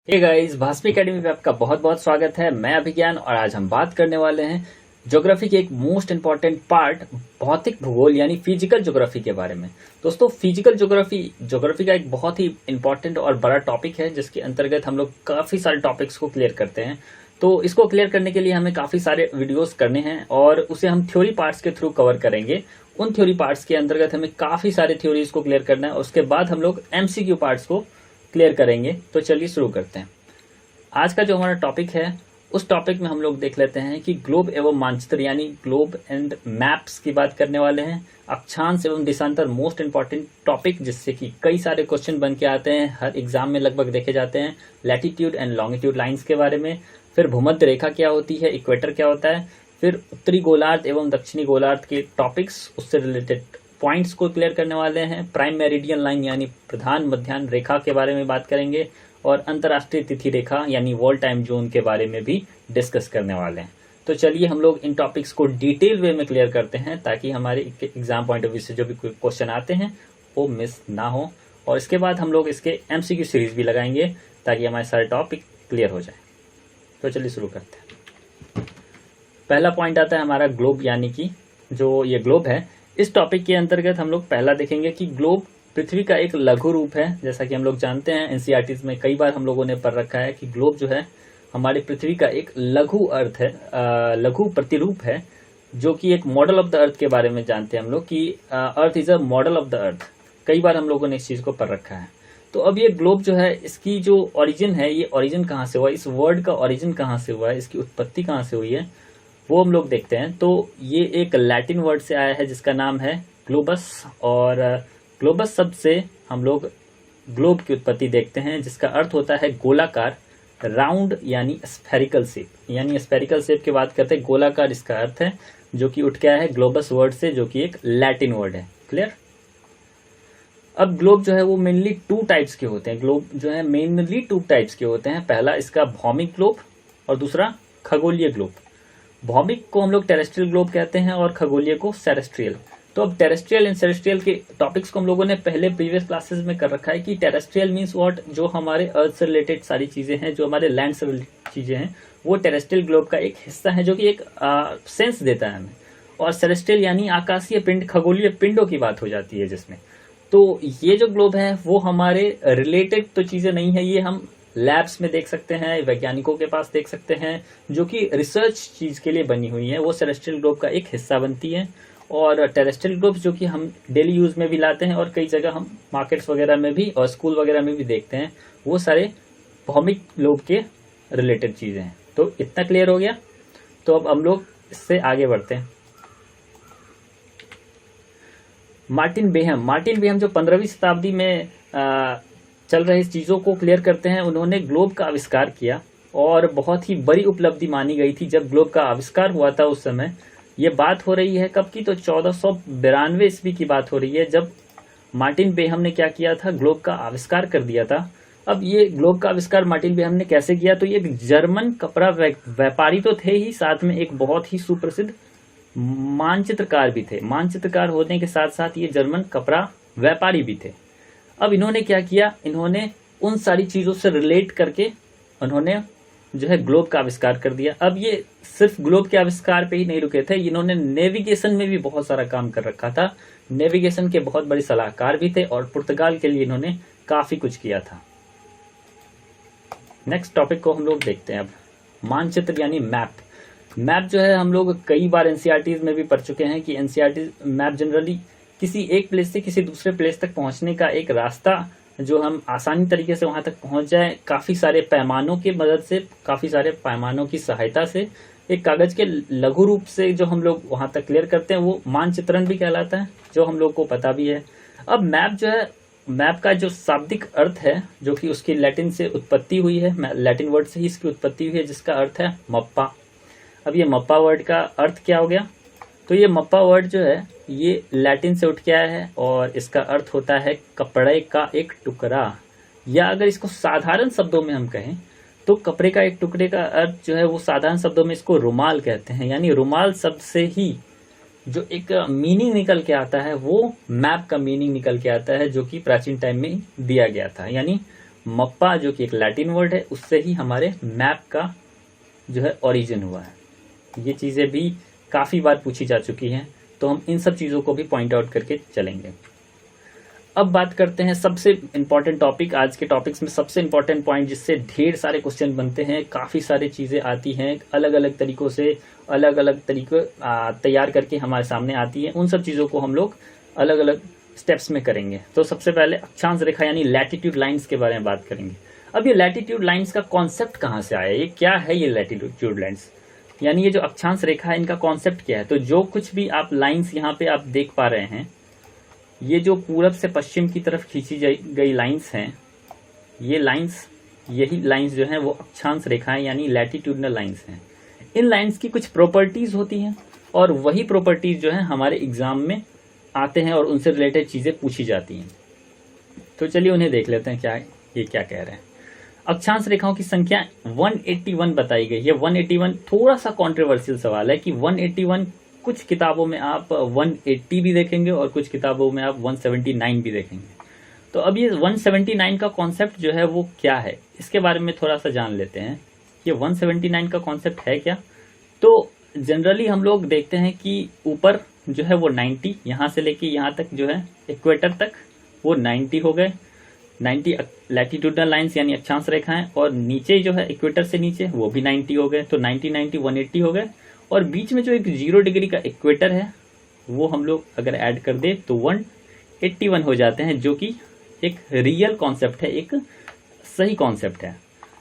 Hey guys, भास्पी academy पे आपका बहुत बहुत स्वागत है। मैं अभिज्ञान और आज हम बात करने वाले हैं ज्योग्राफी के एक मोस्ट इंपॉर्टेंट पार्ट भौतिक भूगोल यानी फिजिकल ज्योग्राफी के बारे में। दोस्तों, फिजिकल ज्योग्राफी का एक बहुत ही इंपॉर्टेंट और बड़ा टॉपिक है जिसके अंतर्गत हम लोग काफी सारे टॉपिक्स को क्लियर करते हैं। तो इसको क्लियर करने के लिए हमें काफी सारे वीडियोस करने हैं और उसे हम थ्योरी पार्ट्स के थ्रू कवर करेंगे। उन थ्योरी पार्ट्स के अंतर्गत हमें काफी सारे थ्योरीज को क्लियर करना है और उसके बाद हम लोग एमसीक्यू पार्ट्स को क्लियर करेंगे। तो चलिए शुरू करते हैं। आज का जो हमारा टॉपिक है उस टॉपिक में हम लोग देख लेते हैं कि ग्लोब एवं मानचित्र यानी ग्लोब एंड मैप्स की बात करने वाले हैं। अक्षांश एवं देशांतर मोस्ट इंपॉर्टेंट टॉपिक जिससे कि कई सारे क्वेश्चन बन के आते हैं, हर एग्जाम में लगभग देखे जाते हैं। लैटिट्यूड एंड लॉन्गिट्यूड लाइंस के बारे में, फिर भूमध्य रेखा क्या होती है, इक्वेटर क्या होता है, फिर उत्तरी गोलार्ध एवं दक्षिणी गोलार्ध के टॉपिक्स, उससे रिलेटेड पॉइंट्स को क्लियर करने वाले हैं। प्राइम मेरिडियन लाइन यानी प्रधान मध्याह्न रेखा के बारे में बात करेंगे और अंतर्राष्ट्रीय तिथि रेखा यानी वर्ल्ड टाइम जोन के बारे में भी डिस्कस करने वाले हैं। तो चलिए हम लोग इन टॉपिक्स को डिटेल वे में क्लियर करते हैं ताकि हमारे एग्जाम पॉइंट ऑफ व्यू से जो भी कोई क्वेश्चन आते हैं वो मिस ना हो। और इसके बाद हम लोग इसके एमसीक्यू सीरीज भी लगाएंगे ताकि हमारे सारे टॉपिक क्लियर हो जाए। तो चलिए शुरू करते हैं। पहला पॉइंट आता है हमारा ग्लोब यानी कि जो ये ग्लोब है, इस टॉपिक के अंतर्गत हम लोग पहला देखेंगे कि ग्लोब पृथ्वी का एक लघु रूप है। जैसा कि हम लोग जानते हैं, एनसीईआरटी में कई बार हम लोगों ने पढ़ रखा है कि ग्लोब जो है हमारी पृथ्वी का एक लघु अर्थ है, लघु प्रतिरूप है, जो कि एक मॉडल ऑफ द अर्थ के बारे में जानते हैं हम लोग कि earth is a model of the earth. कई बार हम लोगों ने इस चीज को पढ़ रखा है। तो अब ये ग्लोब जो है, इसकी जो ओरिजिन है, ये ओरिजिन कहाँ से हुआ, इस वर्ड का ओरिजिन कहाँ से हुआ है, इसकी उत्पत्ति कहाँ से हुई है, वो हम लोग देखते हैं। तो ये एक लैटिन वर्ड से आया है जिसका नाम है ग्लोबस, और ग्लोबस शब्द से हम लोग ग्लोब की उत्पत्ति देखते हैं जिसका अर्थ होता है गोलाकार, राउंड यानी स्फेरिकल शेप। यानी स्फेरिकल शेप की बात करते हैं, गोलाकार इसका अर्थ है, जो कि उठ के आया है ग्लोबस वर्ड से, जो कि एक लैटिन वर्ड है। क्लियर। अब ग्लोब जो है वो मेनली टू टाइप्स के होते हैं। ग्लोब जो है मेनली टू टाइप्स के होते हैं। पहला इसका भौमिक ग्लोब और दूसरा खगोलीय ग्लोब। भौमिक को हम लोग टेरेस्ट्रियल ग्लोब कहते हैं और खगोलीय को सेरेस्ट्रियल। तो अब टेरेस्ट्रियल एंड सेरेस्ट्रियल के टॉपिक्स को हम लोगों ने पहले प्रीवियस क्लासेस में कर रखा है कि टेरेस्ट्रियल मींस व्हाट, जो हमारे अर्थ से रिलेटेड सारी चीजें हैं, जो हमारे लैंड से रिलेटेड चीजें हैं, वो टेरेस्ट्रियल ग्लोब का एक हिस्सा है, जो कि एक सेंस देता है हमें। और सेरेस्ट्रियल यानी आकाशीय पिंड, खगोलीय पिंडों की बात हो जाती है जिसमें। तो ये जो ग्लोब है वो हमारे रिलेटेड तो चीजें नहीं है, ये हम लैब्स में देख सकते हैं, वैज्ञानिकों के पास देख सकते हैं, जो कि रिसर्च चीज के लिए बनी हुई है, वो सेरेस्ट्रियल ग्लोब का एक हिस्सा बनती है। और टेरेस्ट्रियल ग्लोब जो कि हम डेली यूज में भी लाते हैं और कई जगह हम मार्केट्स वगैरह में भी और स्कूल वगैरह में भी देखते हैं, वो सारे भौमिक ग्लोब के रिलेटेड चीजें हैं। तो इतना क्लियर हो गया। तो अब हम लोग इससे आगे बढ़ते हैं। मार्टिन बेहम जो 15वीं शताब्दी में चल रही चीजों को क्लियर करते हैं, उन्होंने ग्लोब का आविष्कार किया और बहुत ही बड़ी उपलब्धि मानी गई थी जब ग्लोब का आविष्कार हुआ था। उस समय ये बात हो रही है कब की, तो 1492 ईस्वी की बात हो रही है, जब मार्टिन बेहम ने क्या किया था, ग्लोब का आविष्कार कर दिया था। अब ये ग्लोब का आविष्कार मार्टिन बेहम ने कैसे किया, तो ये एक जर्मन कपड़ा व्यापारी तो थे ही, साथ में एक बहुत ही सुप्रसिद्ध मानचित्रकार भी थे। मानचित्रकार होने के साथ साथ ये जर्मन कपड़ा व्यापारी भी थे। अब इन्होंने क्या किया, इन्होंने उन सारी चीजों से रिलेट करके उन्होंने जो है ग्लोब का आविष्कार कर दिया। अब ये सिर्फ ग्लोब के आविष्कार पे ही नहीं रुके थे, इन्होंने नेविगेशन में भी बहुत सारा काम कर रखा था। नेविगेशन के बहुत बड़े सलाहकार भी थे और पुर्तगाल के लिए इन्होंने काफी कुछ किया था। नेक्स्ट टॉपिक को हम लोग देखते हैं अब, मानचित्र यानी मैप। मैप जो है हम लोग कई बार एनसीईआरटी में भी पढ़ चुके हैं कि एनसीईआरटी मैप जनरली किसी एक प्लेस से किसी दूसरे प्लेस तक पहुंचने का एक रास्ता, जो हम आसानी तरीके से वहां तक पहुंच जाए, काफी सारे पैमानों की मदद से, काफी सारे पैमानों की सहायता से, एक कागज के लघु रूप से जो हम लोग वहां तक क्लियर करते हैं, वो मानचित्रण भी कहलाता है, जो हम लोग को पता भी है। अब मैप जो है, मैप का जो शाब्दिक अर्थ है, जो कि उसकी लैटिन से उत्पत्ति हुई है, लैटिन वर्ड से ही इसकी उत्पत्ति हुई है, जिसका अर्थ है मप्पा। अब ये मप्पा वर्ड का अर्थ क्या हो गया, तो ये मप्पा वर्ड जो है ये लैटिन से उठ के आया है और इसका अर्थ होता है कपड़े का एक टुकड़ा, या अगर इसको साधारण शब्दों में हम कहें तो कपड़े का एक टुकड़े का अर्थ जो है वो साधारण शब्दों में इसको रुमाल कहते हैं। यानी रुमाल शब्द से ही जो एक मीनिंग निकल के आता है वो मैप का मीनिंग निकल के आता है, जो कि प्राचीन टाइम में दिया गया था। यानी मप्पा जो कि एक लैटिन वर्ड है, उससे ही हमारे मैप का जो है ओरिजिन हुआ है। ये चीज़ें भी काफ़ी बार पूछी जा चुकी हैं, तो हम इन सब चीज़ों को भी पॉइंट आउट करके चलेंगे। अब बात करते हैं सबसे इम्पॉर्टेंट टॉपिक, आज के टॉपिक्स में सबसे इम्पॉर्टेंट पॉइंट जिससे ढेर सारे क्वेश्चन बनते हैं, काफ़ी सारी चीज़ें आती हैं, अलग अलग तरीक़ों से अलग अलग तरीके तैयार करके हमारे सामने आती हैं। उन सब चीज़ों को हम लोग अलग अलग स्टेप्स में करेंगे। तो सबसे पहले अक्षांश रेखा यानी लैटिट्यूड लाइन्स के बारे में बात करेंगे। अब ये लैटिट्यूड लाइन्स का कॉन्सेप्ट कहाँ से आया, ये क्या है ये लैटिट्यूड लाइन्स, यानी ये जो अक्षांश रेखा है इनका कॉन्सेप्ट क्या है। तो जो कुछ भी आप लाइन्स यहाँ पे आप देख पा रहे हैं, ये जो पूरब से पश्चिम की तरफ खींची गई लाइन्स हैं, ये लाइन्स, यही लाइन्स जो हैं वो अक्षांश रेखाएं यानी लैटिट्यूडनल लाइन्स हैं। इन लाइन्स की कुछ प्रॉपर्टीज होती हैं और वही प्रॉपर्टीज जो है हमारे एग्जाम में आते हैं और उनसे रिलेटेड चीजें पूछी जाती हैं। तो चलिए उन्हें देख लेते हैं, ये क्या कह रहे हैं। अक्षांश रेखाओं की संख्या 181 बताई गई है। 181 थोड़ा सा कॉन्ट्रोवर्शियल सवाल है कि 181 कुछ किताबों में आप 180 भी देखेंगे और कुछ किताबों में आप 179 भी देखेंगे। तो अब ये 179 का कॉन्सेप्ट जो है वो क्या है, इसके बारे में थोड़ा सा जान लेते हैं। ये 179 का कॉन्सेप्ट है क्या। तो जनरली हम लोग देखते हैं कि ऊपर जो है वो 90, यहाँ से लेके यहाँ तक जो है इक्वेटर तक वो 90 हो गए, 90 लैटिट्यूडनल लाइन्स यानी अक्षांश रेखाएं, और नीचे जो है इक्वेटर से नीचे वो भी 90 हो गए। तो 90 90 180 हो गए, और बीच में जो एक 0 डिग्री का इक्वेटर है वो हम लोग अगर ऐड कर दे तो 181 हो जाते हैं, जो कि एक रियल कॉन्सेप्ट है, एक सही कॉन्सेप्ट है।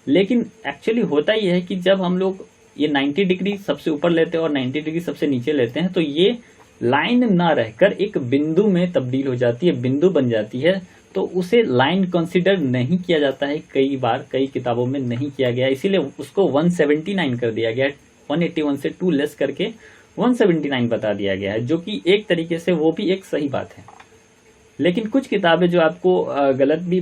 लेकिन एक्चुअली होता ही है कि जब हम लोग ये 90 डिग्री सबसे ऊपर लेते हैं और 90 डिग्री सबसे नीचे लेते हैं तो ये लाइन ना रहकर एक बिंदु में तब्दील हो जाती है, बिंदु बन जाती है। तो उसे लाइन कंसीडर नहीं किया जाता है, कई बार कई किताबों में नहीं किया गया, इसीलिए उसको 179 कर दिया गया है। 181 से 2 लेस करके 179 बता दिया गया है, जो कि एक तरीके से वो भी एक सही बात है। लेकिन कुछ किताबें जो आपको गलत भी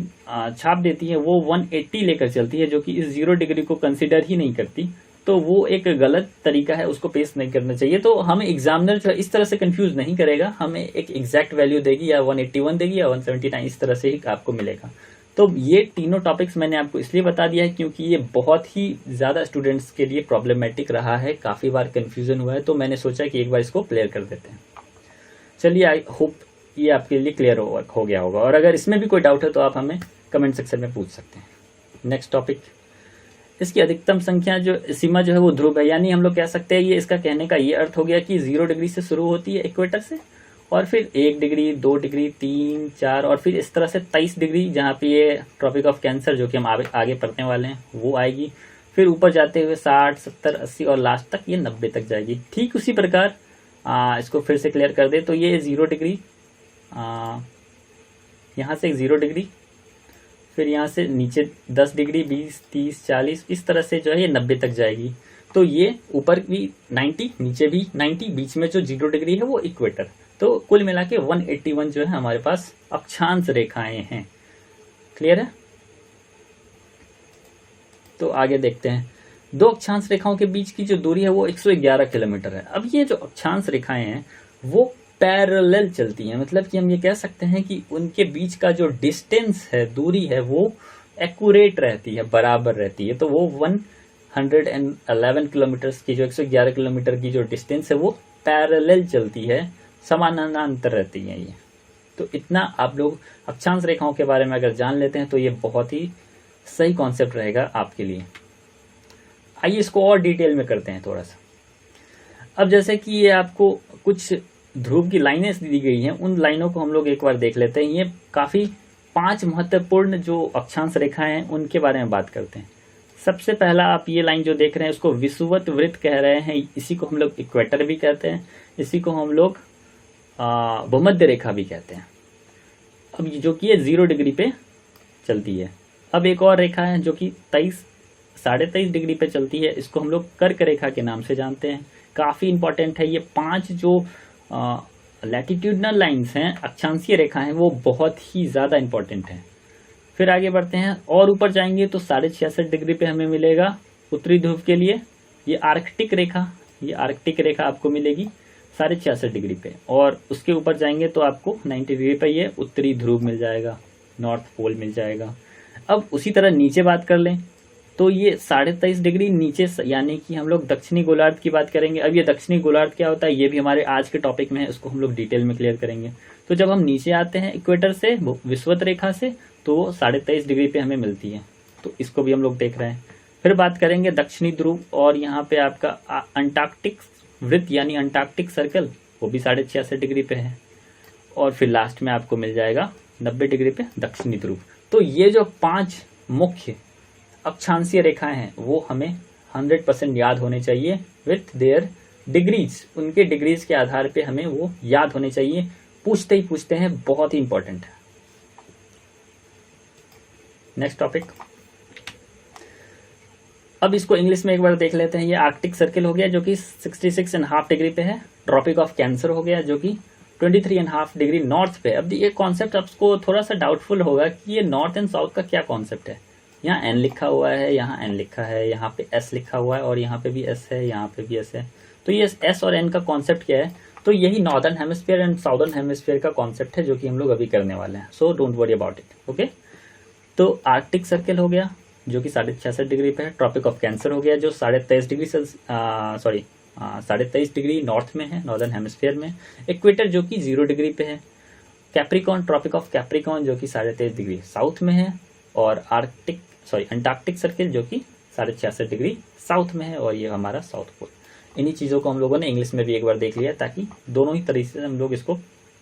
छाप देती है वो 180 लेकर चलती है, जो कि इस 0 डिग्री को कंसीडर ही नहीं करती। तो वो एक गलत तरीका है, उसको पेश नहीं करना चाहिए। तो हमें एग्जामिनर जो है इस तरह से कंफ्यूज नहीं करेगा, हमें एक एग्जैक्ट वैल्यू देगी, या 181 देगी या 179, इस तरह से ही आपको मिलेगा। तो ये तीनों टॉपिक्स मैंने आपको इसलिए बता दिया है क्योंकि ये बहुत ही ज़्यादा स्टूडेंट्स के लिए प्रॉब्लमेटिक रहा है, काफ़ी बार कन्फ्यूजन हुआ है, तो मैंने सोचा कि एक बार इसको क्लियर कर देते हैं। चलिए, आई होप ये आपके लिए क्लियर हो गया होगा, और अगर इसमें भी कोई डाउट है तो आप हमें कमेंट सेक्शन में पूछ सकते हैं। नेक्स्ट टॉपिक, इसकी अधिकतम संख्या जो सीमा जो है वो ध्रुव है, यानी हम लोग कह सकते हैं ये इसका कहने का ये अर्थ हो गया कि 0 डिग्री से शुरू होती है इक्वेटर से, और फिर 1 डिग्री 2 डिग्री 3 4 और फिर इस तरह से 23 डिग्री, जहाँ पे ये ट्रॉपिक ऑफ कैंसर जो कि हम आगे पढ़ने वाले हैं वो आएगी। फिर ऊपर जाते हुए 60 70 80 और लास्ट तक ये 90 तक जाएगी। ठीक उसी प्रकार इसको फिर से क्लियर कर दे तो ये 0 डिग्री, यहाँ से 0 डिग्री, फिर यहाँ से नीचे 10 डिग्री 20 30 40, इस तरह से जो है ये 90 तक जाएगी। तो ये ऊपर भी 90, नीचे भी 90, बीच में जो 0 डिग्री है वो इक्वेटर। तो कुल मिला के 181 जो है हमारे पास अक्षांश रेखाएं हैं। क्लियर है। तो आगे देखते हैं, दो अक्षांश रेखाओं के बीच की जो दूरी है वो 111 किलोमीटर है। अब ये जो अक्षांश रेखाएं हैं वो पैरेलल चलती हैं, मतलब कि हम ये कह सकते हैं कि उनके बीच का जो डिस्टेंस है, दूरी है, वो एक्यूरेट रहती है, बराबर रहती है। तो वो 111 किलोमीटर की जो 111 किलोमीटर की जो डिस्टेंस है वो पैरेलल चलती है, समानांतर रहती है ये। तो इतना आप लोग अक्षांश रेखाओं के बारे में अगर जान लेते हैं तो ये बहुत ही सही कॉन्सेप्ट रहेगा आपके लिए। आइए इसको और डिटेल में करते हैं थोड़ा सा। अब जैसे कि ये आपको कुछ ध्रुव की लाइनें दी गई हैं, उन लाइनों को हम लोग एक बार देख लेते हैं। ये काफ़ी 5 महत्वपूर्ण जो अक्षांश रेखाएं हैं उनके बारे में बात करते हैं। सबसे पहला आप ये लाइन जो देख रहे हैं उसको विषुवत वृत्त कह रहे हैं, इसी को हम लोग इक्वेटर भी कहते हैं, इसी को हम लोग भूमध्य रेखा भी कहते हैं। अब जो कि ये 0 डिग्री पे चलती है। अब एक और रेखा है जो कि 23.5 डिग्री पे चलती है, इसको हम लोग कर्क रेखा के नाम से जानते हैं। काफ़ी इंपॉर्टेंट है। ये 5 जो लैटिट्यूडनल लाइन्स हैं, अक्षांशीय रेखा हैं, वो बहुत ही ज़्यादा इंपॉर्टेंट है। फिर आगे बढ़ते हैं और ऊपर जाएंगे तो 66.5 डिग्री पे हमें मिलेगा उत्तरी ध्रुव के लिए ये आर्कटिक रेखा, ये आर्कटिक रेखा आपको मिलेगी 66.5 डिग्री पे। और उसके ऊपर जाएंगे तो आपको 90 डिग्री पे ये उत्तरी ध्रुव मिल जाएगा, नॉर्थ पोल मिल जाएगा। अब उसी तरह नीचे बात कर लें तो ये 23.5 डिग्री नीचे, यानी कि हम लोग दक्षिणी गोलार्ध की बात करेंगे। अब ये दक्षिणी गोलार्ध क्या होता है ये भी हमारे आज के टॉपिक में है, उसको हम लोग डिटेल में क्लियर करेंगे। तो जब हम नीचे आते हैं इक्वेटर से, विषुवत रेखा से, तो वो 23.5 डिग्री पे हमें मिलती है, तो इसको भी हम लोग देख रहे हैं। फिर बात करेंगे दक्षिणी ध्रुव, और यहाँ पे आपका अंटार्कटिक वृत्त यानी अंटार्कटिक सर्कल, वो भी 66.5 डिग्री पे है। और फिर लास्ट में आपको मिल जाएगा 90 डिग्री पे दक्षिणी ध्रुव। तो ये जो 5 मुख्य अक्षांशीय रेखाएं हैं वो हमें 100% याद होने चाहिए विथ देयर डिग्रीज, उनके डिग्रीज के आधार पे हमें वो याद होने चाहिए। पूछते ही पूछते हैं, बहुत ही इंपॉर्टेंट है। नेक्स्ट टॉपिक, अब इसको इंग्लिश में एक बार देख लेते हैं। ये आर्कटिक सर्किल हो गया जो कि 66.5 डिग्री पे है। ट्रॉपिक ऑफ कैंसर हो गया जो कि 23.5 डिग्री नॉर्थ पे। अब ये कॉन्सेप्ट आपको थोड़ा सा डाउटफुल होगा कि ये नॉर्थ एंड साउथ का क्या कॉन्सेप्ट है। यहाँ एन लिखा हुआ है, यहाँ एन लिखा है, यहाँ पे एस लिखा हुआ है, और यहाँ पे भी एस है, यहाँ पे भी एस है। तो ये एस और एन का कॉन्सेप्ट क्या है? तो यही northern hemisphere and southern hemisphere का कॉन्सेप्ट है जो कि हम लोग अभी करने वाले हैं। So don't worry about it. Okay, तो आर्कटिक सर्किल हो गया जो कि 66.5 डिग्री पे है। ट्रॉपिक ऑफ कैंसर हो गया जो 23.5 डिग्री 23.5 डिग्री नॉर्थ में है, नॉर्दर्न हेमिस्फीयर में। इक्वेटर जो कि 0 डिग्री पे है। कैप्रिकॉन, ट्रॉपिक ऑफ कैप्रिकॉन जो कि 23.5 डिग्री साउथ में है। और अंटार्कटिक सर्किल जो कि 66.5 डिग्री साउथ में है, और ये हमारा साउथ पोल। इन्हीं चीज़ों को हम लोगों ने इंग्लिश में भी एक बार देख लिया ताकि दोनों ही तरीके से हम लोग इसको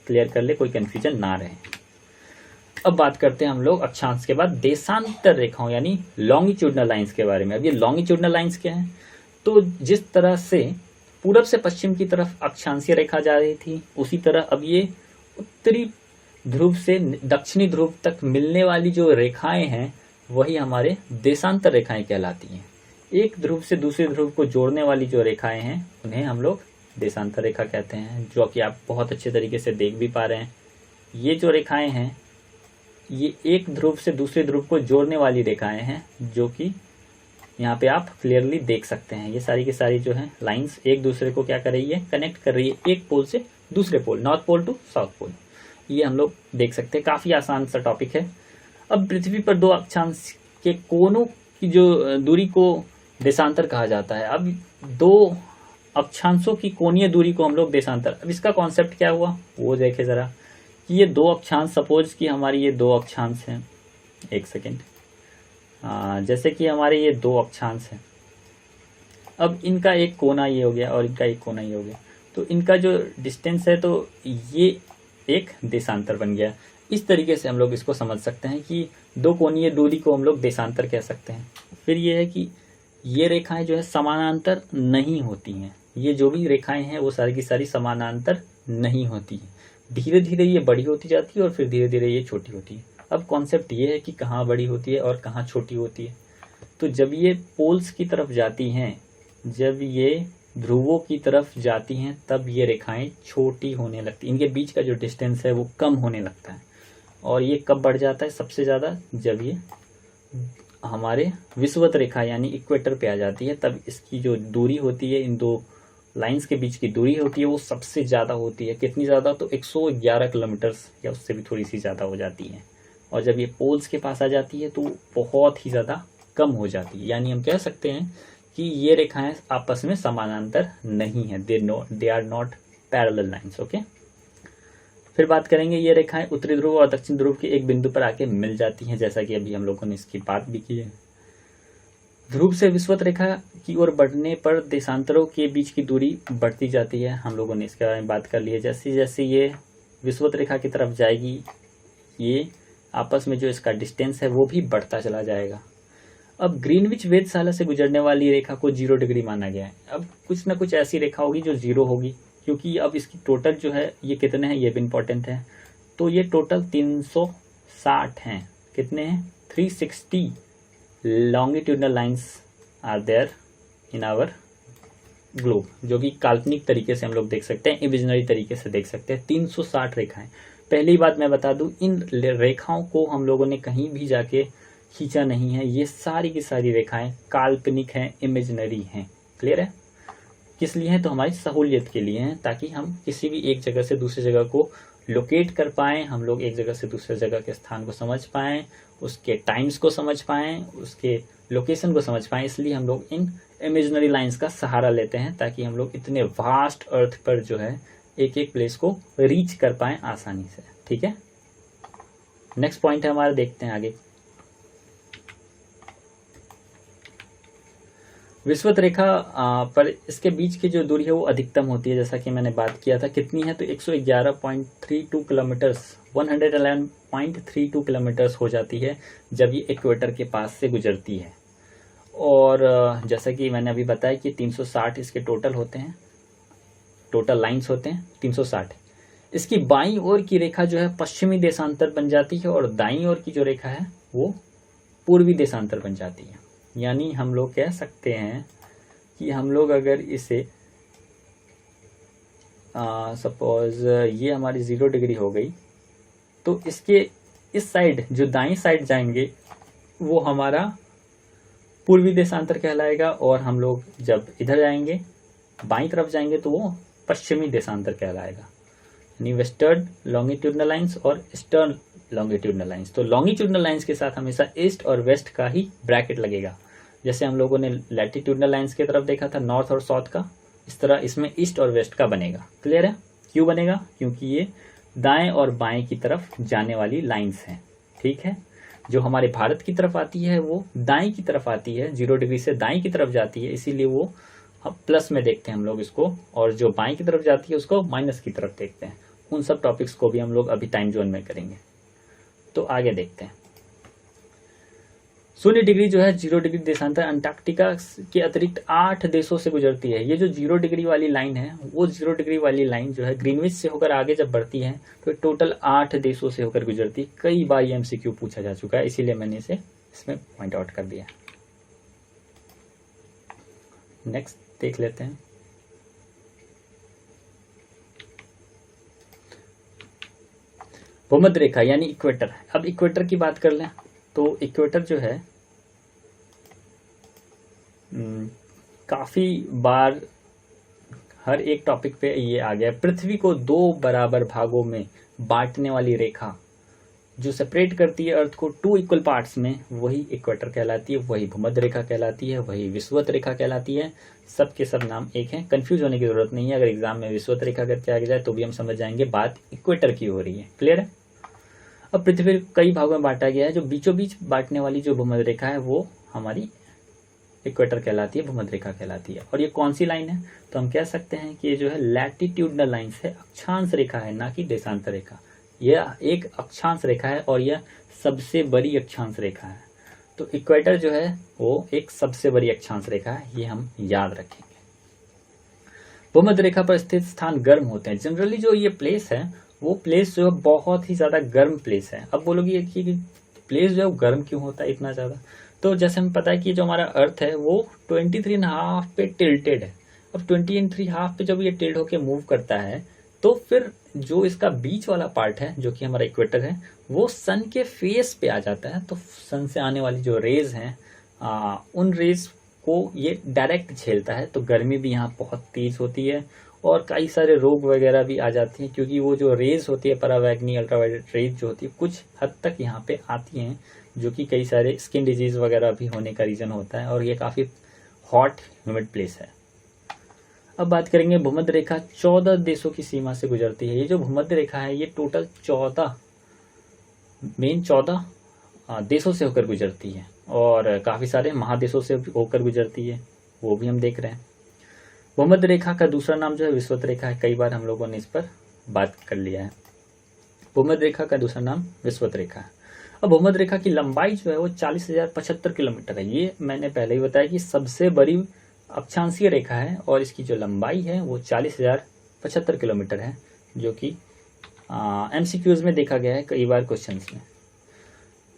क्लियर कर ले, कोई कन्फ्यूजन ना रहे। अब बात करते हैं हम लोग अक्षांश के बाद देशांतर रेखाओं यानी लॉन्गिट्यूडनल लाइंस के बारे में। अब ये लॉन्गिट्यूडनल लाइंस क्या है? तो जिस तरह से पूरब से पश्चिम की तरफ अक्षांशीय रेखा जा रही थी, उसी तरह अब ये उत्तरी ध्रुव से दक्षिणी ध्रुव तक मिलने वाली जो रेखाएं हैं वही हमारे देशांतर रेखाएं कहलाती हैं। एक ध्रुव से दूसरे ध्रुव को जोड़ने वाली जो रेखाएं हैं उन्हें हम लोग देशांतर रेखा कहते हैं, जो कि आप बहुत अच्छे तरीके से देख भी पा रहे हैं। ये जो रेखाएं हैं ये एक ध्रुव से दूसरे ध्रुव को जोड़ने वाली रेखाएं हैं, जो कि यहाँ पे आप क्लियरली देख सकते हैं। ये सारी की सारी जो है लाइंस एक दूसरे को क्या कर रही है? कनेक्ट कर रही है, एक पोल से दूसरे pole, north pole to south pole. ये हम लोग देख सकते हैं, काफी आसान सा टॉपिक है। अब पृथ्वी पर 2 अक्षांश के कोनों की जो दूरी को देशांतर कहा जाता है। अब 2 अक्षांशों की कोणीय दूरी को हम लोग देशांतर, अब इसका कॉन्सेप्ट क्या हुआ वो देखे जरा। कि ये 2 अक्षांश, सपोज कि हमारी ये 2 अक्षांश हैं, एक सेकेंड, जैसे कि हमारे ये 2 अक्षांश हैं। अब इनका एक कोना ये हो गया और इनका एक कोना ये हो गया, तो इनका जो डिस्टेंस है तो ये एक देशांतर बन गया। इस तरीके से हम लोग इसको समझ सकते हैं कि 2 कोणीय दूरी को हम लोग देशांतर कह सकते हैं। फिर ये है कि ये रेखाएं जो है समानांतर नहीं होती हैं। ये जो भी रेखाएं हैं वो सारी की सारी समानांतर नहीं होती हैं। धीरे धीरे ये बड़ी होती जाती है और फिर धीरे धीरे ये छोटी होती है। अब कॉन्सेप्ट ये है कि कहाँ बड़ी होती है और कहाँ छोटी होती है। तो जब ये पोल्स की तरफ जाती हैं, जब ये ध्रुवों की तरफ जाती हैं, तब ये रेखाएं छोटी होने लगती हैं। इनके बीच का जो डिस्टेंस है वो कम होने लगता है। और ये कब बढ़ जाता है सबसे ज़्यादा? जब ये हमारे विषुवत रेखा यानी इक्वेटर पे आ जाती है, तब इसकी जो दूरी होती है, इन 2 लाइंस के बीच की दूरी होती है वो सबसे ज़्यादा होती है। कितनी ज़्यादा? तो 111 किलोमीटर या उससे भी थोड़ी सी ज़्यादा हो जाती है। और जब ये पोल्स के पास आ जाती है तो बहुत ही ज़्यादा कम हो जाती है। यानी हम कह सकते हैं कि ये रेखाएं आपस में समानांतर नहीं है, they are not parallel lines. Okay, फिर बात करेंगे ये रेखाएं उत्तरी ध्रुव और दक्षिण ध्रुव के एक बिंदु पर आके मिल जाती हैं, जैसा कि अभी हम लोगों ने इसकी बात भी की है। ध्रुव से विषुवत रेखा की ओर बढ़ने पर देशांतरों के बीच की दूरी बढ़ती जाती है। हम लोगों ने इसके बारे में बात कर ली है। जैसे जैसे ये विषुवत रेखा की तरफ जाएगी, ये आपस में जो इसका डिस्टेंस है वो भी बढ़ता चला जाएगा। अब ग्रीनविच वेधशाला से गुजरने वाली रेखा को 0 डिग्री माना गया है। अब कुछ ना कुछ ऐसी रेखा होगी जो 0 होगी, क्योंकि अब इसकी टोटल जो है ये कितने हैं ये भी इंपॉर्टेंट है। तो ये टोटल 360 हैं। कितने हैं? 360 longitudinal lines are there in our globe, जो कि काल्पनिक तरीके से हम लोग देख सकते हैं, इमेजिनरी तरीके से देख सकते हैं। 360 रेखाएं। पहली बात मैं बता दूं, इन रेखाओं को हम लोगों ने कहीं भी जाके खींचा नहीं है। ये सारी की सारी रेखाएं काल्पनिक हैं, इमेजिनरी हैं। क्लियर है? किस लिए है? तो हमारी सहूलियत के लिए हैं, ताकि हम किसी भी एक जगह से दूसरी जगह को लोकेट कर पाएँ, हम लोग एक जगह से दूसरे जगह के स्थान को समझ पाएँ, उसके टाइम्स को समझ पाएँ, उसके लोकेशन को समझ पाएँ। इसलिए हम लोग इन इमेजिनरी लाइंस का सहारा लेते हैं ताकि हम लोग इतने वास्ट अर्थ पर जो है एक एक प्लेस को रीच कर पाएँ आसानी से। ठीक है, नेक्स्ट पॉइंट है हमारा, देखते हैं आगे। विषुवत रेखा पर इसके बीच की जो दूरी है वो अधिकतम होती है, जैसा कि मैंने बात किया था। कितनी है? तो 111.32 किलोमीटर्स, 111.32 किलोमीटर्स हो जाती है जब ये इक्वेटर के पास से गुजरती है। और जैसा कि मैंने अभी बताया कि 360 इसके टोटल होते हैं, टोटल लाइंस होते हैं 360। इसकी बाईं ओर की रेखा जो है पश्चिमी देशांतर बन जाती है और दाईं ओर की जो रेखा है वो पूर्वी देशांतर बन जाती है। यानी हम लोग कह सकते हैं कि हम लोग अगर इसे सपोज ये हमारी 0 डिग्री हो गई, तो इसके इस साइड जो दाईं साइड जाएंगे वो हमारा पूर्वी देशांतर कहलाएगा, और हम लोग जब इधर जाएंगे बाईं तरफ जाएंगे तो वो पश्चिमी देशांतर कहलाएगा, यानी वेस्टर्न लॉन्गिट्यूडनल लाइंस और ईस्टर्न लॉन्गिट्यूडनल लाइंस। तो लॉन्गिट्यूडनल लाइंस के साथ हमेशा ईस्ट और वेस्ट का ही ब्रैकेट लगेगा। जैसे हम लोगों ने लैटिट्यूडनल लाइंस की तरफ देखा था नॉर्थ और साउथ का, इस तरह इसमें ईस्ट और वेस्ट का बनेगा। क्लियर है? क्यों बनेगा? क्योंकि ये दाएं और बाएं की तरफ जाने वाली लाइंस हैं। ठीक है, जो हमारे भारत की तरफ आती है वो दाएं की तरफ आती है, 0 डिग्री से दाएं की तरफ जाती है, इसीलिए वो प्लस में देखते हैं हम लोग इसको, और जो बाएं की तरफ जाती है उसको माइनस की तरफ देखते हैं। उन सब टॉपिक्स को भी हम लोग अभी टाइम जोन में करेंगे। तो आगे देखते हैं। 0 डिग्री जो है 0 डिग्री देशांतर अंटार्कटिका के अतिरिक्त 8 देशों से गुजरती है। ये जो 0 डिग्री वाली लाइन है वो 0 डिग्री वाली लाइन जो है ग्रीनविच से होकर आगे जब बढ़ती है तो टोटल 8 देशों से होकर गुजरती है। कई बार ये MCQ पूछा जा चुका है, इसीलिए मैंने इसे इसमें पॉइंट आउट कर दिया। नेक्स्ट देख लेते हैं। भूमध्य रेखा यानी इक्वेटर। अब इक्वेटर की बात कर लें तो इक्वेटर जो है काफी बार हर एक टॉपिक पे ये आ गया। पृथ्वी को 2 बराबर भागों में बांटने वाली रेखा जो सेपरेट करती है अर्थ को 2 इक्वल पार्ट्स में, वही इक्वेटर कहलाती है, वही भूमध्य रेखा कहलाती है, वही विषुवत रेखा कहलाती है। सबके सब नाम एक है, कंफ्यूज होने की जरूरत नहीं है। अगर एग्जाम में विषुवत रेखा करके आ जाए तो भी हम समझ जाएंगे बात इक्वेटर की हो रही है। क्लियर है? अब पृथ्वी कई भागों में बांटा गया है। जो बीचों बीच बांटने वाली जो भूमध्य रेखा है वो हमारी इक्वेटर कहलाती है, भूमध्य रेखा कहलाती है। और ये कौन सी लाइन है? तो हम कह सकते हैं कि ये जो है लैटिट्यूडनल लाइन है, अक्षांश रेखा है, ना कि देशांतर रेखा। यह एक अक्षांश रेखा है और यह सबसे बड़ी अक्षांश रेखा है। तो इक्वेटर जो है वो एक सबसे बड़ी अक्षांश रेखा है, ये हम याद रखेंगे। भूमध्य रेखा पर स्थित स्थान गर्म होते हैं। जनरली जो ये प्लेस है वो प्लेस जो है बहुत ही ज्यादा गर्म प्लेस है। अब बोलोगे कि प्लेस जो है गर्म क्यों होता है इतना ज्यादा? तो जैसे हमें पता है कि जो हमारा अर्थ है वो 23.5 पे टिल्टेड है। अब 23.5 पे जब ये टिल्ट होके मूव करता है तो फिर जो इसका बीच वाला पार्ट है जो कि हमारा इक्वेटर है वो सन के फेस पे आ जाता है। तो सन से आने वाली जो रेज हैं उन रेज को ये डायरेक्ट झेलता है। तो गर्मी भी यहाँ बहुत तेज होती है और कई सारे रोग वगैरह भी आ जाते हैं, क्योंकि वो जो रेज होती है परावैंगनी अल्ट्रावायलेट रेज जो होती है कुछ हद तक यहाँ पे आती हैं, जो कि कई सारे स्किन डिजीज वगैरह भी होने का रीजन होता है। और ये काफी हॉट ह्यूमिड प्लेस है। अब बात करेंगे भूमध्य रेखा 14 देशों की सीमा से गुजरती है। ये जो भूमध्य रेखा है ये टोटल 14 देशों से होकर गुजरती है और काफी सारे महादेशों से होकर गुजरती है, वो भी हम देख रहे हैं। भूमध्य रेखा का दूसरा नाम जो है विषुवत रेखा है। कई बार हम लोगों ने इस पर बात कर लिया है। भूमध्य रेखा का दूसरा नाम विषुवत रेखा है। अब भूमध्य रेखा की लंबाई जो है वो 40,075 किलोमीटर है। ये मैंने पहले ही बताया कि सबसे बड़ी अक्षांशीय रेखा है और इसकी जो लंबाई है वो 40,075 किलोमीटर है, जो कि MCQs में देखा गया है कई बार क्वेश्चंस में।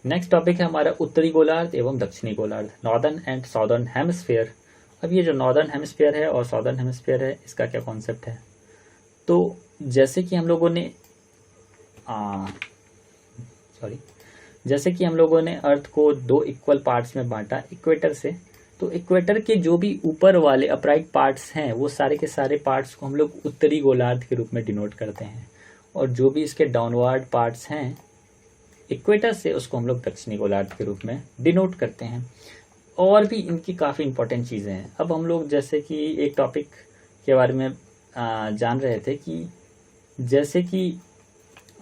नेक्स्ट टॉपिक है हमारा उत्तरी गोलार्ध एवं दक्षिणी गोलार्ध, नॉर्दर्न एंड साउदर्न हेमिस्फीयर। अब ये जो नॉर्दर्न हेमिस्फीयर है और साउदर्न हेमिस्फीयर है इसका क्या कॉन्सेप्ट है? तो जैसे कि हम लोगों ने अर्थ को 2 इक्वल पार्ट्स में बांटा इक्वेटर से, तो इक्वेटर के जो भी ऊपर वाले अपराइट पार्ट्स हैं वो सारे के सारे पार्ट्स को हम लोग उत्तरी गोलार्ध के रूप में डिनोट करते हैं। और जो भी इसके डाउनवर्ड पार्ट्स हैं इक्वेटर से, उसको हम लोग दक्षिणी गोलार्ध के रूप में डिनोट करते हैं। और भी इनकी काफ़ी इंपॉर्टेंट चीज़ें हैं। अब हम लोग जैसे कि एक टॉपिक के बारे में जान रहे थे कि जैसे कि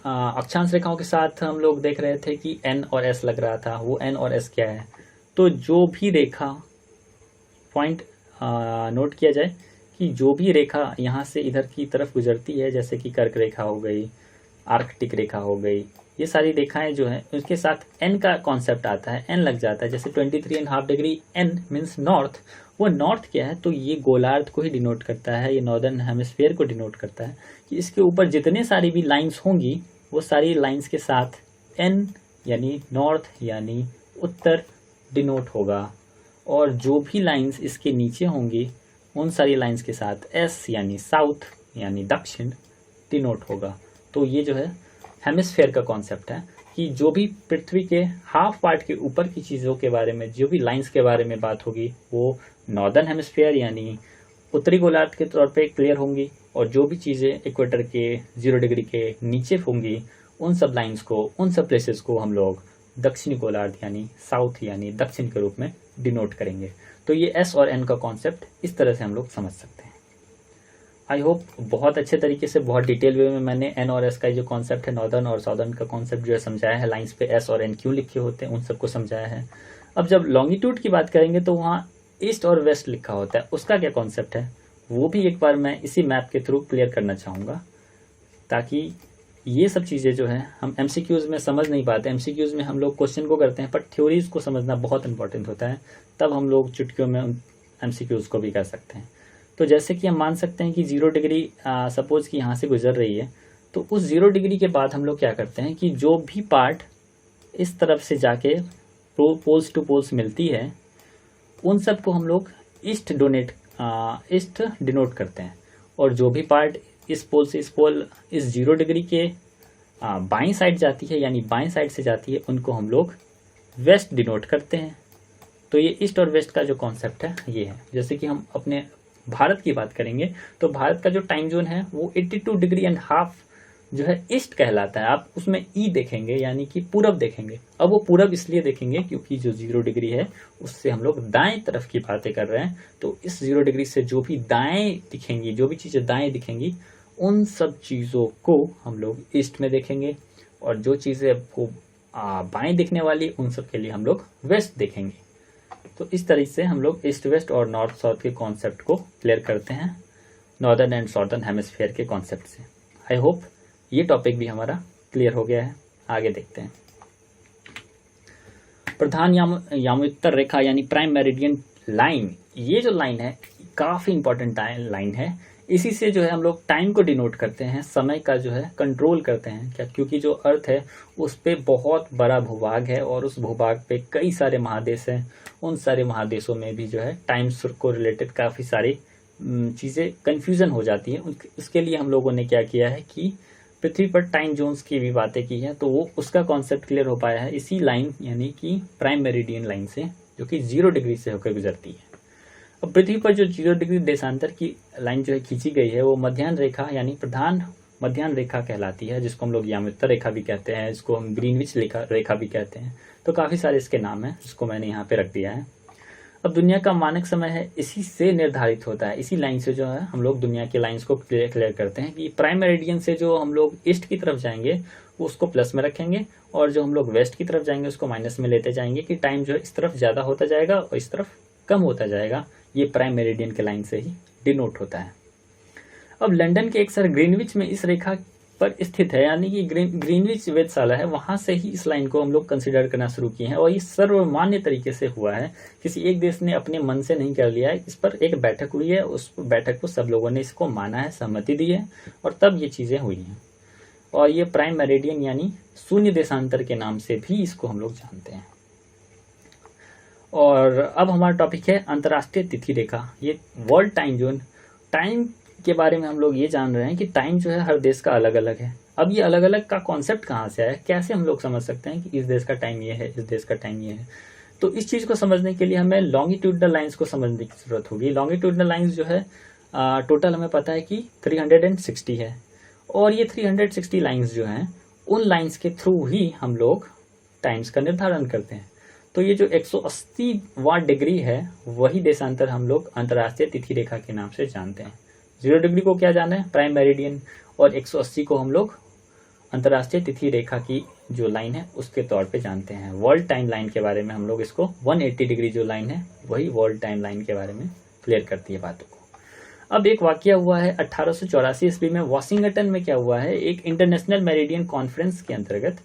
अक्षांश रेखाओं के साथ हम लोग देख रहे थे कि एन और एस लग रहा था। वो एन और एस क्या है? तो जो भी रेखा, पॉइंट नोट किया जाए कि जो भी रेखा यहाँ से इधर की तरफ गुजरती है, जैसे कि कर्क रेखा हो गई, आर्कटिक रेखा हो गई, ये सारी रेखाएं जो हैं उसके साथ एन का कॉन्सेप्ट आता है, एन लग जाता है। जैसे 23.5 डिग्री एन मीन्स नॉर्थ। वो नॉर्थ क्या है? तो ये गोलार्ध को ही डिनोट करता है, ये नॉर्दर्न हेमिस्फीयर को डिनोट करता है कि इसके ऊपर जितने सारी भी लाइंस होंगी वो सारी लाइंस के साथ एन यानी नॉर्थ यानी उत्तर डिनोट होगा, और जो भी लाइंस इसके नीचे होंगी उन सारी लाइंस के साथ एस यानी साउथ यानी दक्षिण डिनोट होगा। तो ये जो है हेमिस्फेयर का कॉन्सेप्ट है कि जो भी पृथ्वी के हाफ पार्ट के ऊपर की चीज़ों के बारे में, जो भी लाइंस के बारे में बात होगी वो नॉर्दर्न हेमिस्फेयर यानी उत्तरी गोलार्ध के तौर पे क्लियर होंगी, और जो भी चीज़ें इक्वेटर के 0 डिग्री के नीचे होंगी उन सब लाइंस को, उन सब प्लेसेस को हम लोग दक्षिणी गोलार्ध यानी साउथ यानी दक्षिण के रूप में डिनोट करेंगे। तो ये एस और एन का कॉन्सेप्ट इस तरह से हम लोग समझ सकते हैं। आई होप बहुत अच्छे तरीके से, बहुत डिटेल वे में मैंने एन और एस का जो कॉन्सेप्ट है, नॉर्दर्न और साउदर्न का कॉन्सेप्ट जो है समझाया है, लाइंस पे एस और एन क्यों लिखे होते हैं उन सबको समझाया है। अब जब लॉन्गिट्यूड की बात करेंगे तो वहाँ ईस्ट और वेस्ट लिखा होता है, उसका क्या कॉन्सेप्ट है वो भी एक बार मैं इसी मैप के थ्रू क्लियर करना चाहूँगा, ताकि ये सब चीज़ें जो है हम एमसीक्यूज़ में समझ नहीं पाते। एमसीक्यूज़ में हम लोग क्वेश्चन को करते हैं, पर थ्योरीज को समझना बहुत इंपॉर्टेंट होता है, तब हम लोग चुटकियों में एमसीक्यूज़ को भी कर सकते हैं। तो जैसे कि हम मान सकते हैं कि 0 डिग्री सपोज कि यहाँ से गुजर रही है, तो उस 0 डिग्री के बाद हम लोग क्या करते हैं कि जो भी पार्ट इस तरफ से जाके पोल्स टू पोल्स मिलती है उन सब को हम लोग ईस्ट डिनोट करते हैं, और जो भी पार्ट इस पोल से इस पोल इस 0 डिग्री के बाईं साइड जाती है यानी बाईं साइड से जाती है उनको हम लोग वेस्ट डिनोट करते हैं। तो ये ईस्ट और वेस्ट का जो कॉन्सेप्ट है ये है। जैसे कि हम अपने भारत की बात करेंगे तो भारत का जो टाइम जोन है वो 82 डिग्री एंड हाफ जो है ईस्ट कहलाता है। आप उसमें ई देखेंगे यानी कि पूरब देखेंगे। अब वो पूरब इसलिए देखेंगे क्योंकि जो 0 डिग्री है उससे हम लोग दाएं तरफ की बातें कर रहे हैं, तो इस 0 डिग्री से जो भी दाएं दिखेंगी, जो भी चीज़ें दाएं दिखेंगी उन सब चीज़ों को हम लोग ईस्ट में देखेंगे, और जो चीज़ें वो बाएं दिखने वाली उन सब के लिए हम लोग वेस्ट देखेंगे। तो इस तरीके से हम लोग ईस्ट वेस्ट और नॉर्थ साउथ के कॉन्सेप्ट को क्लियर करते हैं नॉर्दर्न एंड साउदर्न हेमिस्फीयर के कॉन्सेप्ट से। आई होप ये टॉपिक भी हमारा क्लियर हो गया है। आगे देखते हैं। प्रधान यामोत्तर रेखा यानी प्राइम मेरिडियन लाइन, ये जो लाइन है काफ़ी इंपॉर्टेंट लाइन है। इसी से जो है हम लोग टाइम को डिनोट करते हैं, समय का जो है कंट्रोल करते हैं क्या, क्योंकि जो अर्थ है उस पे बहुत बड़ा भूभाग है और उस भूभाग पे कई सारे महादेश हैं। उन सारे महादेशों में भी जो है टाइम को रिलेटेड काफ़ी सारी चीज़ें कन्फ्यूज़न हो जाती है। उसके लिए हम लोगों ने क्या किया है कि पृथ्वी पर टाइम जोन्स की भी बातें की हैं, तो वो उसका कॉन्सेप्ट क्लियर हो पाया है इसी लाइन यानी कि प्राइम मेरिडियन लाइन से, जो कि 0 डिग्री से होकर गुजरती है। अब पृथ्वी पर जो 0 डिग्री देशांतर की लाइन जो है खींची गई है वो मध्याह्न रेखा यानी प्रधान मध्याह्न रेखा कहलाती है, जिसको हम लोग यामोत्तर रेखा भी कहते हैं, इसको हम ग्रीनविच रेखा भी कहते हैं। तो काफ़ी सारे इसके नाम हैं, जिसको मैंने यहाँ पे रख दिया है। अब दुनिया का मानक समय है इसी से निर्धारित होता है, इसी लाइन से जो है हम लोग दुनिया के लाइंस को क्लियर करते हैं कि प्राइम मेरिडियन से जो हम लोग ईस्ट की तरफ जाएंगे वो उसको प्लस में रखेंगे, और जो हम लोग वेस्ट की तरफ जाएंगे उसको माइनस में लेते जाएंगे कि टाइम जो है इस तरफ ज़्यादा होता जाएगा और इस तरफ कम होता जाएगा। ये प्राइम मेरिडियन के लाइन से ही डिनोट होता है। अब लंदन के एक शहर ग्रीनविच में इस रेखा पर स्थित है, यानी कि ग्रीनविच वेधशाला है, वहां से ही इस लाइन को हम लोग कंसिडर करना शुरू किए हैं, और ये सर्वमान्य तरीके से हुआ है। किसी एक देश ने अपने मन से नहीं कर लिया है, इस पर एक बैठक हुई है, उस बैठक को सब लोगों ने इसको माना है, सहमति दी है, और तब ये चीज़ें हुई हैं। और ये प्राइम मेरिडियन यानी शून्य देशांतर के नाम से भी इसको हम लोग जानते हैं। और अब हमारा टॉपिक है अंतर्राष्ट्रीय तिथि रेखा। ये वर्ल्ड टाइम जोन, टाइम के बारे में हम लोग ये जान रहे हैं कि टाइम जो है हर देश का अलग अलग है। अब ये अलग अलग का कॉन्सेप्ट कहाँ से आया, कैसे हम लोग समझ सकते हैं कि इस देश का टाइम ये है, इस देश का टाइम ये है। तो इस चीज़ को समझने के लिए हमें लॉन्गिट्यूडनल लाइंस को समझने की जरूरत होगी। लॉन्गिट्यूडनल लाइंस जो है टोटल हमें पता है कि 360 है, और ये 360 लाइंस जो हैं उन लाइंस के थ्रू ही हम लोग टाइम्स का निर्धारण करते हैं। तो ये जो 180 वाट डिग्री है वही देशांतर हम लोग अंतर्राष्ट्रीय तिथि रेखा के नाम से जानते हैं। 0 डिग्री को क्या जाना है, प्राइम मेरिडियन, और 180 को हम लोग अंतर्राष्ट्रीय तिथि रेखा की जो लाइन है उसके तौर पे जानते हैं। वर्ल्ड टाइम लाइन के बारे में हम लोग इसको 180 डिग्री जो लाइन है वही वर्ल्ड टाइम लाइन के बारे में क्लियर करती है बातों को। अब एक वाकया हुआ है 1884 ईस्वी में वाशिंगटन में। क्या हुआ है, एक इंटरनेशनल मेरिडियन कॉन्फ्रेंस के अंतर्गत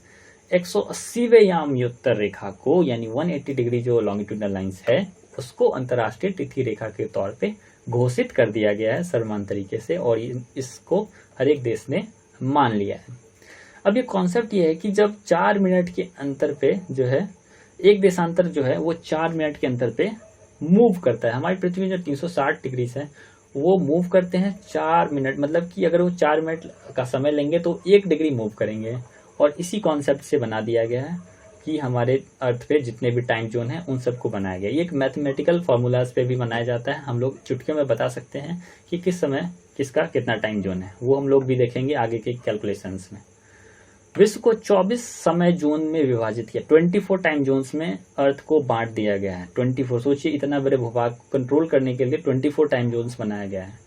180वें यामयोत्तर रेखा को यानी 180 डिग्री जो लॉन्गिट्यूडनल लाइंस है उसको अंतर्राष्ट्रीय तिथि रेखा के तौर पे घोषित कर दिया गया है सर्वमान्य तरीके से, और इसको हर एक देश ने मान लिया है। अब ये कॉन्सेप्ट ये है कि जब 4 मिनट के अंतर पे जो है एक देशांतर जो है वो 4 मिनट के अंतर पे मूव करता है। हमारी पृथ्वी जो 360 डिग्री है वो मूव करते हैं 4 मिनट, मतलब कि अगर वो 4 मिनट का समय लेंगे तो 1 डिग्री मूव करेंगे। और इसी कॉन्सेप्ट से बना दिया गया है कि हमारे अर्थ पे जितने भी टाइम जोन है उन सबको बनाया गया। ये एक मैथमेटिकल फार्मूलाज पे भी बनाया जाता है। हम लोग चुटकियों में बता सकते हैं कि किस समय किसका कितना टाइम जोन है, वो हम लोग भी देखेंगे आगे के कैलकुलेशंस में। विश्व को 24 समय जोन में विभाजित किया, 24 टाइम जोन्स में अर्थ को बांट दिया गया है। 24, सोचिए इतना बड़े भूभाग को कंट्रोल करने के लिए 24 टाइम जोन्स बनाया गया है।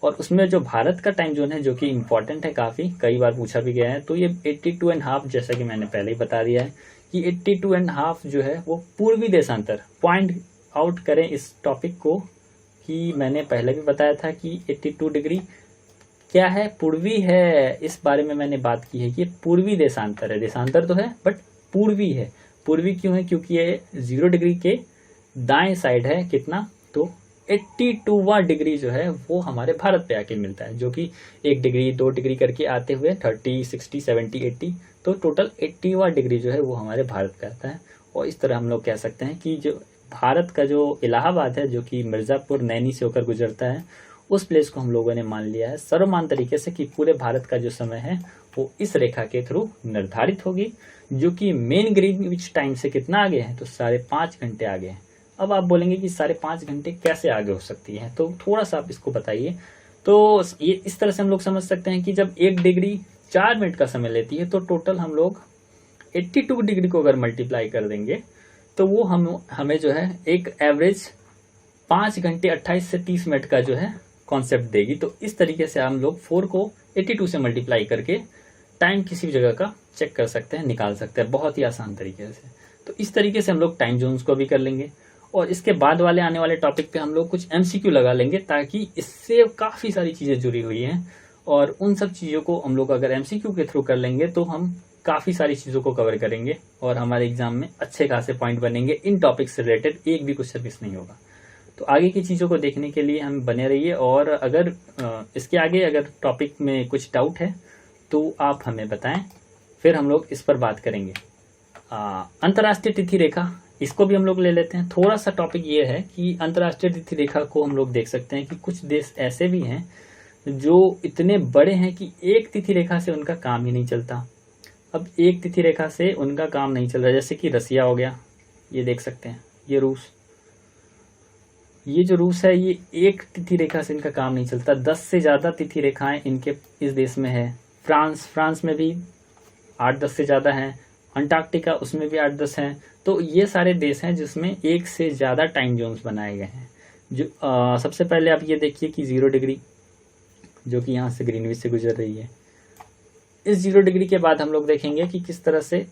और उसमें जो भारत का टाइम जोन है जो कि इम्पोर्टेंट है, काफी कई बार पूछा भी गया है, तो ये 82.5, जैसा कि मैंने पहले ही बता दिया है कि 82.5 जो है वो पूर्वी देशांतर। पॉइंट आउट करें इस टॉपिक को कि मैंने पहले भी बताया था कि 82 डिग्री क्या है, पूर्वी है। इस बारे में मैंने बात की है कि पूर्वी देशांतर है, देशांतर तो है बट पूर्वी है। पूर्वी क्यों है, क्योंकि ये 0 डिग्री के दाएं साइड है कितना, तो 82वां डिग्री जो है वो हमारे भारत पे आके मिलता है, जो कि 1 डिग्री 2 डिग्री करके आते हुए 30, 60, 70, 80, तो टोटल 80वां डिग्री जो है वो हमारे भारत पे आता है। और इस तरह हम लोग कह सकते हैं कि जो भारत का जो इलाहाबाद है जो कि मिर्जापुर नैनी से होकर गुजरता है, उस प्लेस को हम लोगों ने मान लिया है सर्वमान्य तरीके से कि पूरे भारत का जो समय है वो इस रेखा के थ्रू निर्धारित होगी, जो कि मेन ग्रीनविच टाइम से कितना आगे है, तो 5.5 घंटे आगे है। अब आप बोलेंगे कि 5.5 घंटे कैसे आगे हो सकती है, तो थोड़ा सा आप इसको बताइए। तो ये इस तरह से हम लोग समझ सकते हैं कि जब 1 डिग्री 4 मिनट का समय लेती है तो टोटल हम लोग 82 डिग्री को अगर मल्टीप्लाई कर देंगे तो वो हमें जो है एक एवरेज 5 घंटे 28 से 30 मिनट का जो है कॉन्सेप्ट देगी। तो इस तरीके से हम लोग 4 को 82 से मल्टीप्लाई करके टाइम किसी भी जगह का चेक कर सकते हैं, निकाल सकते हैं बहुत ही आसान तरीके से। तो इस तरीके से हम लोग टाइम जोन्स को भी कर लेंगे, और इसके बाद वाले आने वाले टॉपिक पे हम लोग कुछ MCQ लगा लेंगे, ताकि इससे काफ़ी सारी चीज़ें जुड़ी हुई हैं, और उन सब चीज़ों को हम लोग अगर MCQ के थ्रू कर लेंगे तो हम काफ़ी सारी चीज़ों को कवर करेंगे और हमारे एग्जाम में अच्छे खासे पॉइंट बनेंगे। इन टॉपिक से रिलेटेड एक भी क्वेश्चन मिस नहीं होगा। तो आगे की चीज़ों को देखने के लिए हम बने रहिए, और अगर इसके आगे अगर टॉपिक में कुछ डाउट है तो आप हमें बताएं, फिर हम लोग इस पर बात करेंगे। अंतर्राष्ट्रीय तिथि रेखा, इसको भी हम लोग ले लेते हैं। थोड़ा सा टॉपिक ये है कि अंतर्राष्ट्रीय तिथि रेखा को हम लोग देख सकते हैं कि कुछ देश ऐसे भी हैं जो इतने बड़े हैं कि एक तिथि रेखा से उनका काम ही नहीं चलता। अब एक तिथि रेखा से उनका काम नहीं चल रहा, जैसे कि रसिया हो गया, ये देख सकते हैं, ये रूस, ये जो रूस है ये एक तिथि रेखा से इनका काम नहीं चलता, 10 से ज़्यादा तिथि रेखाएं इनके इस देश में है। फ्रांस में भी 8-10 से ज़्यादा हैं। अंटार्कटिका, उसमें भी 8-10 हैं। तो ये सारे देश हैं जिसमें एक से ज़्यादा टाइम जोन्स बनाए गए हैं। जो सबसे पहले आप ये देखिए कि 0 डिग्री जो कि यहाँ से ग्रीनविच से गुजर रही है। इस 0 डिग्री के बाद हम लोग देखेंगे कि किस तरह से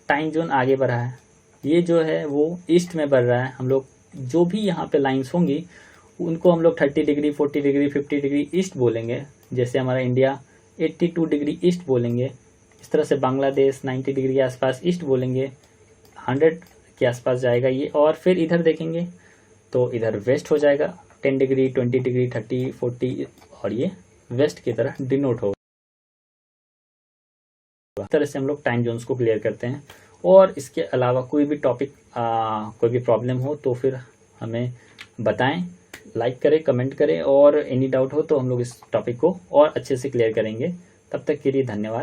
टाइम जोन आगे बढ़ा है। ये जो है वो ईस्ट में बढ़ रहा है। हम लोग जो भी यहाँ पे लाइंस होंगी उनको हम लोग 30 डिग्री, 40 डिग्री, 50 डिग्री ईस्ट बोलेंगे। जैसे हमारा इंडिया 82 डिग्री ईस्ट बोलेंगे, इस तरह से बांग्लादेश 90 डिग्री के आसपास ईस्ट बोलेंगे, 100 के आसपास जाएगा ये। और फिर इधर देखेंगे तो इधर वेस्ट हो जाएगा, 10 डिग्री, 20 डिग्री, 30, 40, और ये वेस्ट की तरह डिनोट होगा। इस तरह से हम लोग टाइम जोन्स को क्लियर करते हैं। और इसके अलावा कोई भी टॉपिक कोई भी प्रॉब्लम हो तो फिर हमें बताएं, लाइक करें, कमेंट करें, और एनी डाउट हो तो हम लोग इस टॉपिक को और अच्छे से क्लियर करेंगे। तब तक के लिए धन्यवाद।